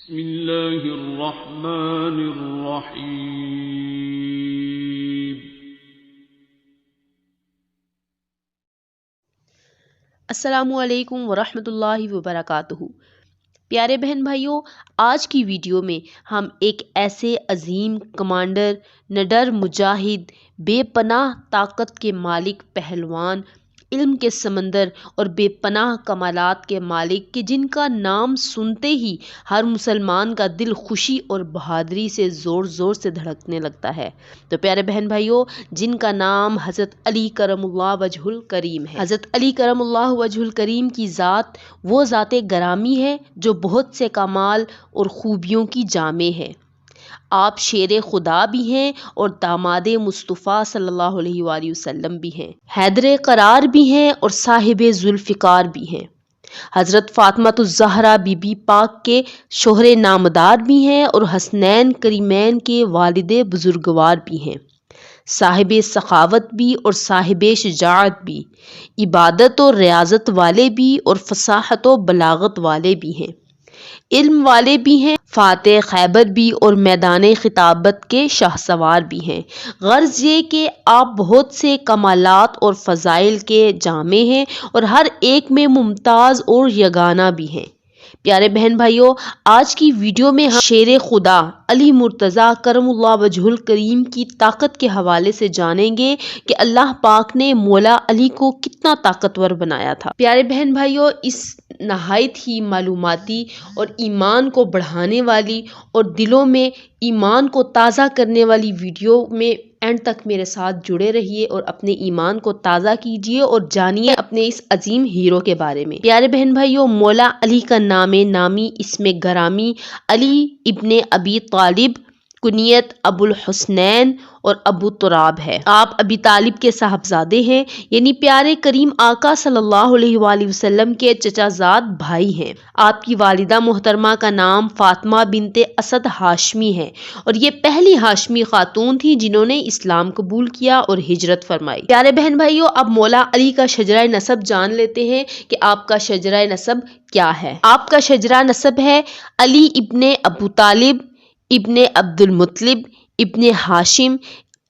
بسم اللہ الرحمن الرحیم۔ السلام علیکم ورحمۃ اللہ وبرکاتہ۔ پیارے بہن بھائیوں، آج کی ویڈیو میں ہم ایک ایسے عظیم کمانڈر، نڈر مجاہد، بے پناہ طاقت کے مالک پہلوان، علم کے سمندر اور بے پناہ کمالات کے مالک کہ جن کا نام سنتے ہی ہر مسلمان کا دل خوشی اور بہادری سے زور زور سے دھڑکنے لگتا ہے، تو پیارے بہن بھائیوں، جن کا نام حضرت علی کرم اللہ وجہ الکریم ہے۔ حضرت علی کرم اللہ وجہ الکریم کی ذات وہ ذات گرامی ہے جو بہت سے کمال اور خوبیوں کی جامع ہے۔ آپ شیر خدا بھی ہیں اور داماد مصطفیٰ صلی اللہ علیہ وآلہ وسلم بھی ہیں، حیدر قرار بھی ہیں اور صاحب ذوالفقار بھی ہیں۔ حضرت فاطمۃ الزہرا بی بی پاک کے شوہر نامدار بھی ہیں اور حسنین کریمین کے والد بزرگوار بھی ہیں، صاحب سخاوت بھی اور صاحب شجاعت بھی، عبادت اور ریاضت والے بھی اور فصاحت و بلاغت والے بھی ہیں، علم والے بھی ہیں، فاتح خیبر بھی اور میدان خطابت کے شاہ سوار بھی ہیں۔ غرض یہ کہ آپ بہت سے کمالات اور فضائل کے جامع ہیں اور ہر ایک میں ممتاز اور یگانہ بھی ہیں۔ پیارے بہن بھائیوں، آج کی ویڈیو میں ہم شیر خدا علی مرتضیٰ کرم اللہ وجہ الکریم کی طاقت کے حوالے سے جانیں گے کہ اللہ پاک نے مولا علی کو کتنا طاقتور بنایا تھا۔ پیارے بہن بھائیوں، اس نہایت ہی معلوماتی اور ایمان کو بڑھانے والی اور دلوں میں ایمان کو تازہ کرنے والی ویڈیو میں اینڈ تک میرے ساتھ جڑے رہیے اور اپنے ایمان کو تازہ کیجیے اور جانیے اپنے اس عظیم ہیرو کے بارے میں۔ پیارے بہن بھائیوں، مولا علی کا نامی اسم گرامی علی ابن ابی طالب، کنیت ابو الحسنین اور ابو تراب ہے۔ آپ ابی طالب کے صاحبزادے ہیں، یعنی پیارے کریم آقا صلی اللہ علیہ وآلہ وسلم کے چچا زاد بھائی ہیں۔ آپ کی والدہ محترمہ کا نام فاطمہ بنت اسد ہاشمی ہے اور یہ پہلی ہاشمی خاتون تھی جنہوں نے اسلام قبول کیا اور ہجرت فرمائی۔ پیارے بہن بھائیوں، اب مولا علی کا شجرہ نسب جان لیتے ہیں کہ آپ کا شجرہ نسب کیا ہے۔ آپ کا شجرہ نسب ہے علی ابن ابو طالب ابن عبد المطلب ابن ہاشم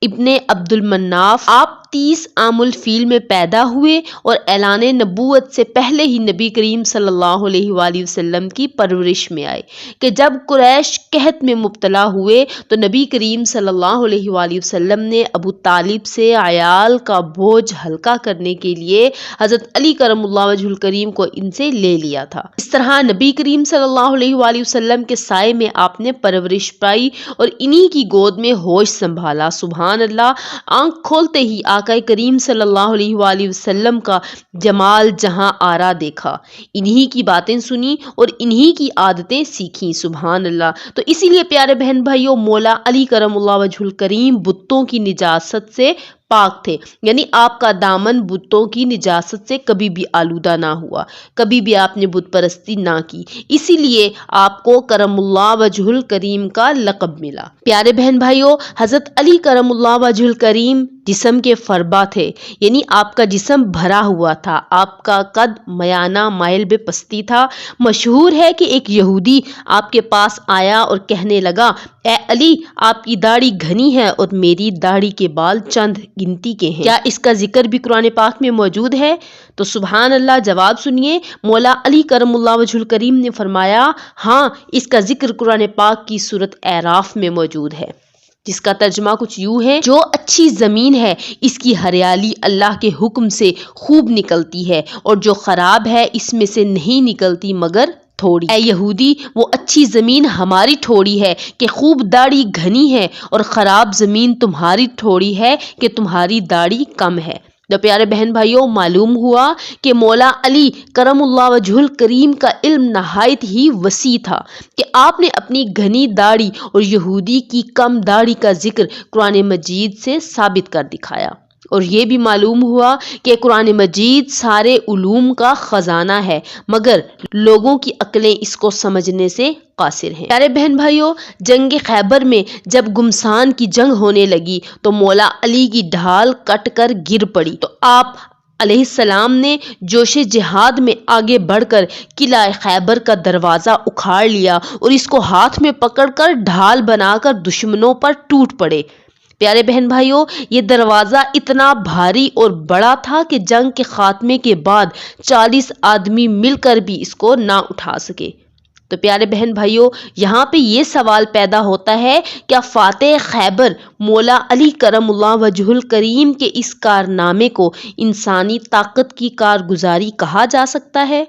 ابن عبد المناف۔ آپ 30 عام الفیل میں پیدا ہوئے اور اعلان نبوت سے پہلے ہی نبی کریم صلی اللہ علیہ وآلہ وسلم کی پرورش میں آئے کہ جب قریش قحط میں مبتلا ہوئے تو نبی کریم صلی اللہ علیہ وآلہ وسلم نے ابو طالب سے عیال کا بوجھ ہلکا کرنے کے لیے حضرت علی کرم اللہ وجہ الکریم کو ان سے لے لیا تھا۔ اس طرح نبی کریم صلی اللہ علیہ وآلہ وسلم کے سائے میں آپ نے پرورش پائی اور انہی کی گود میں ہوش سنبھالا۔ سبحان اللہ، آنکھ کھولتے ہی آقا کریم صلی اللہ علیہ وآلہ وسلم کا جمال جہاں آرا دیکھا، انہی کی باتیں سنی اور انہی کی عادتیں سیکھیں۔ سبحان اللہ۔ تو اسی لیے پیارے بہن بھائیوں، مولا علی کرم اللہ وجہ الکریم بتوں کی نجاست سے پاک تھے، یعنی آپ کا دامن بتوں کی نجاست سے کبھی بھی آلودہ نہ ہوا، کبھی بھی آپ نے بت پرستی نہ کی، اسی لیے آپ کو کرم اللہ وجہ الکریم کا لقب ملا۔ پیارے بہن بھائیوں، حضرت علی کرم اللہ وجہ الکریم جسم کے فربا تھے، یعنی آپ کا جسم بھرا ہوا تھا، آپ کا قد میانہ مائل بے پستی تھا۔ مشہور ہے کہ ایک یہودی آپ کے پاس آیا اور کہنے لگا، اے علی، آپ کی داڑھی گھنی ہے اور میری داڑھی کے بال چند گنتی کے ہیں، کیا اس کا ذکر بھی قرآن پاک میں موجود ہے؟ تو سبحان اللہ، جواب سنیے، مولا علی کرم اللہ وجہ الکریم نے فرمایا، ہاں، اس کا ذکر قرآن پاک کی سورۃ اعراف میں موجود ہے، جس کا ترجمہ کچھ یوں ہے، جو اچھی زمین ہے اس کی ہریالی اللہ کے حکم سے خوب نکلتی ہے اور جو خراب ہے اس میں سے نہیں نکلتی مگر تھوڑی۔ اے یہودی، وہ اچھی زمین ہماری تھوڑی ہے کہ خوب داڑھی گھنی ہے اور خراب زمین تمہاری تھوڑی ہے کہ تمہاری داڑھی کم ہے۔ تو پیارے بہن بھائیوں، معلوم ہوا کہ مولا علی کرم اللہ وجہ الکریم کا علم نہایت ہی وسیع تھا کہ آپ نے اپنی گھنی داڑھی اور یہودی کی کم داڑھی کا ذکر قرآن مجید سے ثابت کر دکھایا، اور یہ بھی معلوم ہوا کہ قرآن مجید سارے علوم کا خزانہ ہے مگر لوگوں کی عقلیں اس کو سمجھنے سے قاصر ہیں۔ پیارے بہن بھائیوں، جنگ خیبر میں جب گمسان کی جنگ ہونے لگی تو مولا علی کی ڈھال کٹ کر گر پڑی تو آپ علیہ السلام نے جوش جہاد میں آگے بڑھ کر قلعہ خیبر کا دروازہ اکھاڑ لیا اور اس کو ہاتھ میں پکڑ کر ڈھال بنا کر دشمنوں پر ٹوٹ پڑے۔ پیارے بہن بھائیوں، یہ دروازہ اتنا بھاری اور بڑا تھا کہ جنگ کے خاتمے کے بعد 40 آدمی مل کر بھی اس کو نہ اٹھا سکے۔ تو پیارے بہن بھائیوں، یہاں پہ یہ سوال پیدا ہوتا ہے، کیا فاتح خیبر مولا علی کرم اللہ وجہ الکریم کے اس کارنامے کو انسانی طاقت کی کارگزاری کہا جا سکتا ہے؟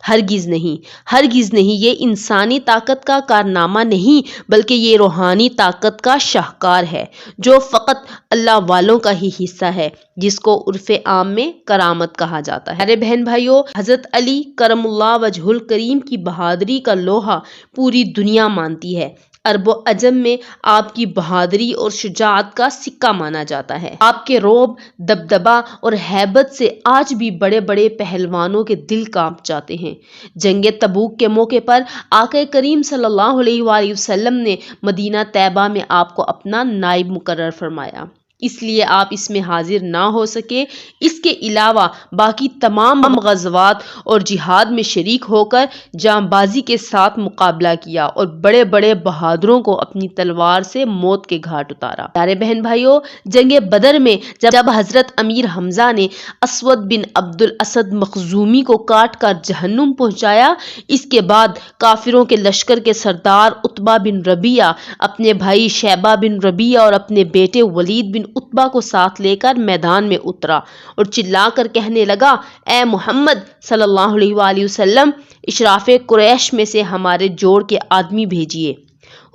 ہرگز نہیں، ہرگز نہیں، یہ انسانی طاقت کا کارنامہ نہیں بلکہ یہ روحانی طاقت کا شاہکار ہے جو فقط اللہ والوں کا ہی حصہ ہے، جس کو عرف عام میں کرامت کہا جاتا ہے۔ میرے بہن بھائیوں، حضرت علی کرم اللہ وجہ الکریم کی بہادری کا لوہا پوری دنیا مانتی ہے۔ عرب و عجم میں آپ کی بہادری اور شجاعت کا سکہ مانا جاتا ہے۔ آپ کے رعب، دبدبا اور ہیبت سے آج بھی بڑے بڑے پہلوانوں کے دل کانپ جاتے ہیں۔ جنگ تبوک کے موقع پر آقا کریم صلی اللہ علیہ وآلہ وسلم نے مدینہ طیبہ میں آپ کو اپنا نائب مقرر فرمایا، اس لیے آپ اس میں حاضر نہ ہو سکے۔ اس کے علاوہ باقی تمام غزوات اور جہاد میں شریک ہو کر جاں بازی کے ساتھ مقابلہ کیا اور بڑے بڑے بہادروں کو اپنی تلوار سے موت کے گھاٹ اتارا۔ پیارے بہن بھائیوں، جنگ بدر میں جب حضرت امیر حمزہ نے اسود بن عبد الاسد مخزومی کو کاٹ کر جہنم پہنچایا، اس کے بعد کافروں کے لشکر کے سردار عتبہ بن ربیعہ اپنے بھائی شیبہ بن ربیعہ اور اپنے بیٹے ولید بن عتبہ کو ساتھ لے کر میدان میں اترا اور چلا کر کہنے لگا، اے محمد صلی اللہ علیہ وآلہ وسلم، اشراف قریش میں سے ہمارے جوڑ کے آدمی بھیجیے۔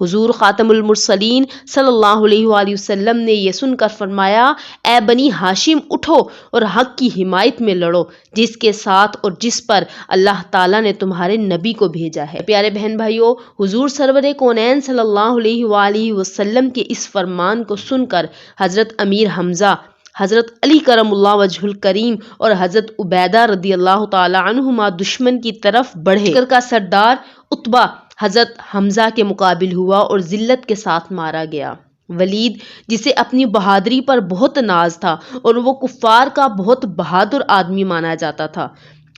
حضور خاتم المرسلین صلی اللہ علیہ وآلہ وسلم نے یہ سن کر فرمایا، اے بنی ہاشم، اٹھو اور حق کی حمایت میں لڑو جس کے ساتھ اور جس پر اللہ تعالیٰ نے تمہارے نبی کو بھیجا ہے۔ پیارے بہن بھائیوں، حضور سرور کونین صلی اللہ علیہ وآلہ وسلم کے اس فرمان کو سن کر حضرت امیر حمزہ، حضرت علی کرم اللہ وجہ الکریم اور حضرت عبیدہ رضی اللہ تعالی عنہما دشمن کی طرف بڑھے۔ لشکر کا سردار عتبہ حضرت حمزہ کے مقابل ہوا اور ذلت کے ساتھ مارا گیا۔ ولید، جسے اپنی بہادری پر بہت ناز تھا اور وہ کفار کا بہت بہادر آدمی مانا جاتا تھا،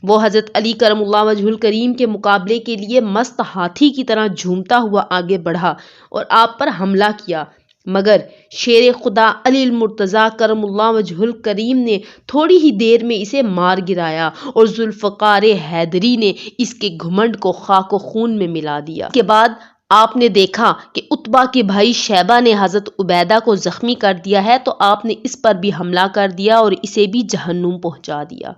وہ حضرت علی کرم اللہ وجہ الکریم کے مقابلے کے لیے مست ہاتھی کی طرح جھومتا ہوا آگے بڑھا اور آپ پر حملہ کیا، مگر شیر خدا علی المرتضیٰ کرم اللہ وجہ الکریم نے تھوڑی ہی دیر میں اسے مار گرایا اور ذوالفقار حیدری نے اس کے گھمنڈ کو خاک و خون میں ملا دیا۔ اس کے بعد آپ نے دیکھا کہ عتبہ کے بھائی شیبہ نے حضرت عبیدہ کو زخمی کر دیا ہے، تو آپ نے اس پر بھی حملہ کر دیا اور اسے بھی جہنم پہنچا دیا۔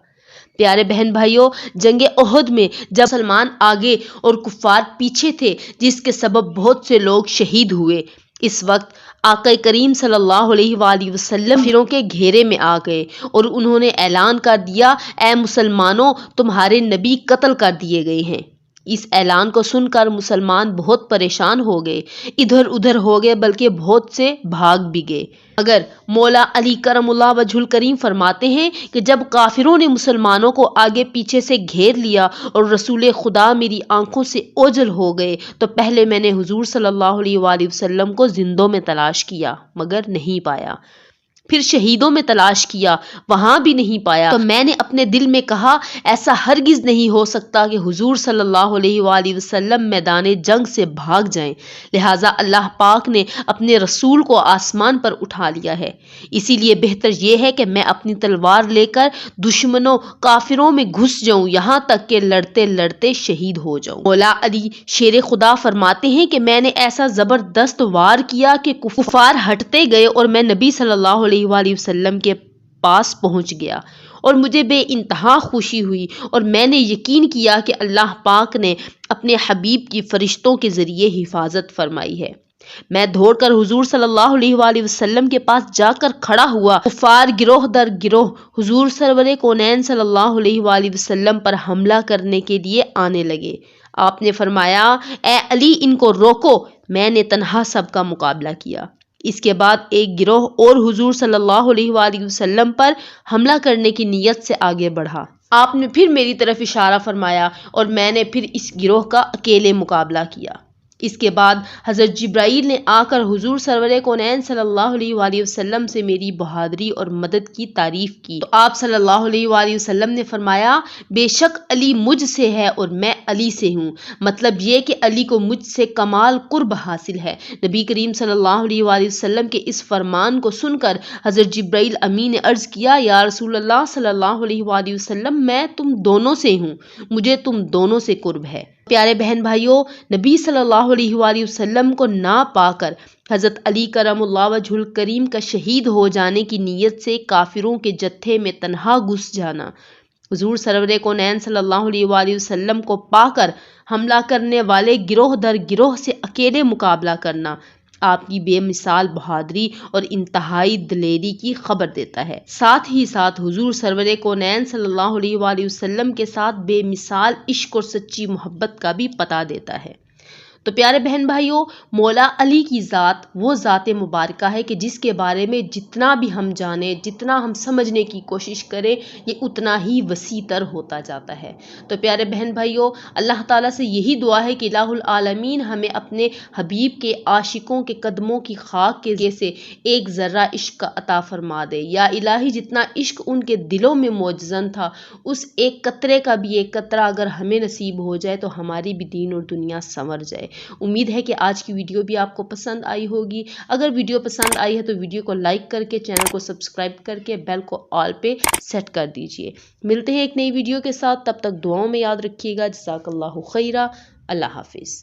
پیارے بہن بھائیوں، جنگ احد میں جب مسلمان آگے اور کفار پیچھے تھے، جس کے سبب بہت سے لوگ شہید ہوئے، اس وقت آقا کریم صلی اللہ علیہ وآلہ وسلم کافروں کے گھیرے میں آ گئے اور انہوں نے اعلان کر دیا، اے مسلمانوں، تمہارے نبی قتل کر دیے گئے ہیں۔ اس اعلان کو سن کر مسلمان بہت پریشان ہو گئے، ادھر ادھر ہو گئے، بلکہ بہت سے بھاگ بھی گئے۔ مگر مولا علی کرم اللہ وجہ الکریم فرماتے ہیں کہ جب کافروں نے مسلمانوں کو آگے پیچھے سے گھیر لیا اور رسول خدا میری آنکھوں سے اوجھل ہو گئے، تو پہلے میں نے حضور صلی اللہ علیہ وآلہ وسلم کو زندوں میں تلاش کیا مگر نہیں پایا، پھر شہیدوں میں تلاش کیا، وہاں بھی نہیں پایا، تو میں نے اپنے دل میں کہا، ایسا ہرگز نہیں ہو سکتا کہ حضور صلی اللہ علیہ وآلہ وسلم میدان جنگ سے بھاگ جائیں، لہٰذا اللہ پاک نے اپنے رسول کو آسمان پر اٹھا لیا ہے، اسی لیے بہتر یہ ہے کہ میں اپنی تلوار لے کر دشمنوں کافروں میں گھس جاؤں، یہاں تک کہ لڑتے لڑتے شہید ہو جاؤں۔ مولا علی شیر خدا فرماتے ہیں کہ میں نے ایسا زبردست وار کیا کہ کفار ہٹتے گئے اور میں نبی صلی اللہ علیہ وآلہ وسلم کے پاس پہنچ گیا اور مجھے بے انتہا خوشی ہوئی اور میں نے یقین کیا کہ اللہ پاک نے اپنے حبیب کی فرشتوں کے ذریعے حفاظت فرمائی ہے۔ میں دوڑ کر حضور صلی اللہ علیہ وآلہ وسلم کے پاس جا کر کھڑا ہوا، کفار گروہ در گروہ حضور سرور کونین صلی اللہ علیہ وآلہ وسلم پر حملہ کرنے کے لیے آنے لگے۔ آپ نے فرمایا، اے علی، ان کو روکو، میں نے تنہا سب کا مقابلہ کیا۔ اس کے بعد ایک گروہ اور حضور صلی اللہ علیہ وآلہ وسلم پر حملہ کرنے کی نیت سے آگے بڑھا۔ آپ نے پھر میری طرف اشارہ فرمایا اور میں نے پھر اس گروہ کا اکیلے مقابلہ کیا۔ اس کے بعد حضرت جبرائیل نے آ کر حضور سرور کونین صلی اللہ علیہ وآلہ وسلم سے میری بہادری اور مدد کی تعریف کی تو آپ صلی اللہ علیہ وآلہ وسلم نے فرمایا بے شک علی مجھ سے ہے اور میں علی سے ہوں، مطلب یہ کہ علی کو مجھ سے کمال قرب حاصل ہے۔ نبی کریم صلی اللہ علیہ وآلہ وسلم کے اس فرمان کو سن کر حضرت جبرائیل امین نے عرض کیا یا رسول اللہ صلی اللہ علیہ وآلہ وسلم میں تم دونوں سے ہوں، مجھے تم دونوں سے قرب ہے۔ پیارے بہن بھائیوں، نبی صلی اللہ علیہ وآلہ وسلم کو نہ پا کر حضرت علی کرم اللہ وجہ الکریم کا شہید ہو جانے کی نیت سے کافروں کے جتھے میں تنہا گھس جانا، حضور سرور کونین صلی اللہ علیہ وآلہ وسلم کو پا کر حملہ کرنے والے گروہ در گروہ سے اکیلے مقابلہ کرنا آپ کی بے مثال بہادری اور انتہائی دلیری کی خبر دیتا ہے، ساتھ ہی ساتھ حضور سرور کونین صلی اللہ علیہ وآلہ وسلم کے ساتھ بے مثال عشق اور سچی محبت کا بھی پتہ دیتا ہے۔ تو پیارے بہن بھائیوں، مولا علی کی ذات وہ ذات مبارکہ ہے کہ جس کے بارے میں جتنا بھی ہم جانیں، جتنا ہم سمجھنے کی کوشش کریں، یہ اتنا ہی وسیع تر ہوتا جاتا ہے۔ تو پیارے بہن بھائیوں، اللہ تعالیٰ سے یہی دعا ہے کہ الہ العالمین ہمیں اپنے حبیب کے عاشقوں کے قدموں کی خاک کے سے ایک ذرہ عشق کا عطا فرما دے، یا الہی جتنا عشق ان کے دلوں میں موجزن تھا اس ایک قطرے کا بھی ایک قطرہ اگر ہمیں نصیب ہو جائے تو ہماری بھی دین اور دنیا سنور جائے۔ امید ہے کہ آج کی ویڈیو بھی آپ کو پسند آئی ہوگی۔ اگر ویڈیو پسند آئی ہے تو ویڈیو کو لائک کر کے چینل کو سبسکرائب کر کے بیل کو آل پہ سیٹ کر دیجئے۔ ملتے ہیں ایک نئی ویڈیو کے ساتھ، تب تک دعاؤں میں یاد رکھیے گا۔ جزاک اللہ خیرہ۔ اللہ حافظ۔